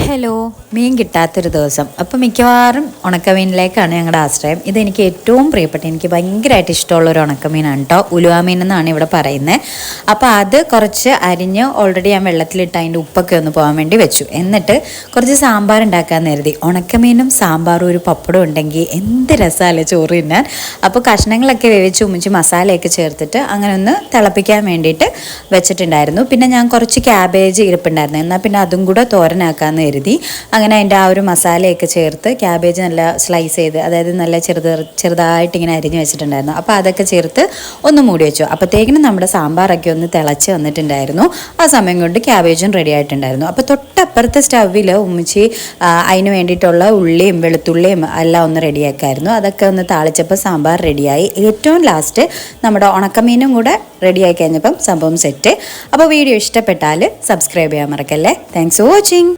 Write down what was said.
Hello, മീൻ കിട്ടാത്തൊരു ദിവസം. അപ്പോൾ മിക്കവാറും ഉണക്കമീനിലേക്കാണ് ഞങ്ങളുടെ ആശ്രയം. ഇതെനിക്ക് ഏറ്റവും പ്രിയപ്പെട്ട, എനിക്ക് ഭയങ്കരമായിട്ട് ഇഷ്ടമുള്ളൊരു ഉണക്കമീനാണ് കേട്ടോ. ഉലുവാമീൻ എന്നാണ് ഇവിടെ പറയുന്നത്. അപ്പോൾ അത് കുറച്ച് അരിഞ്ഞ് ഓൾറെഡി ഞാൻ വെള്ളത്തിലിട്ട് അതിൻ്റെ ഉപ്പൊക്കെ ഒന്ന് പോകാൻ വേണ്ടി വെച്ചു. എന്നിട്ട് കുറച്ച് സാമ്പാർ ഉണ്ടാക്കാമെന്ന് കരുതി. ഉണക്കമീനും സാമ്പാറും ഒരു പപ്പടം ഉണ്ടെങ്കിൽ എന്ത് രസമല്ലേ ചോറ് തിന്നാൻ. അപ്പോൾ കഷ്ണങ്ങളൊക്കെ വേവിച്ച് ഉമ്മിച്ച് മസാലയൊക്കെ ചേർത്തിട്ട് അങ്ങനെ ഒന്ന് തിളപ്പിക്കാൻ വേണ്ടിയിട്ട് വെച്ചിട്ടുണ്ടായിരുന്നു. പിന്നെ ഞാൻ കുറച്ച് ക്യാബേജ് ഇരിപ്പുണ്ടായിരുന്നു. എന്നാൽ പിന്നെ അതും കൂടെ തോരനാക്കാമെന്ന് കരുതി. അങ്ങനെ അതിൻ്റെ ആ ഒരു മസാലയൊക്കെ ചേർത്ത് ക്യാബേജ് നല്ല സ്ലൈസ് ചെയ്ത്, അതായത് നല്ല ചെറുതായിട്ട് ഇങ്ങനെ അരിഞ്ഞ് വെച്ചിട്ടുണ്ടായിരുന്നു. അപ്പോൾ അതൊക്കെ ചേർത്ത് ഒന്ന് മൂടി വെച്ചു. അപ്പോഴത്തേക്കിനും നമ്മുടെ സാമ്പാറൊക്കെ ഒന്ന് തിളച്ച് വന്നിട്ടുണ്ടായിരുന്നു. ആ സമയം കൊണ്ട് ക്യാബേജും റെഡി ആയിട്ടുണ്ടായിരുന്നു. അപ്പോൾ തൊട്ടപ്പുറത്തെ സ്റ്റൗവിൽ ഉമ്മിച്ചി അതിന് വേണ്ടിയിട്ടുള്ള ഉള്ളിയും വെളുത്തുള്ളിയും എല്ലാം ഒന്ന് റെഡിയാക്കായിരുന്നു. അതൊക്കെ ഒന്ന് താളിച്ചപ്പോൾ സാമ്പാർ റെഡിയായി. ഏറ്റവും ലാസ്റ്റ് നമ്മുടെ ഉണക്കമീനും കൂടെ റെഡിയായി കഴിഞ്ഞപ്പം സംഭവം സെറ്റ്. അപ്പോൾ വീഡിയോ ഇഷ്ടപ്പെട്ടാൽ സബ്സ്ക്രൈബ് ചെയ്യാൻ മറക്കല്ലേ. Thanks for watching.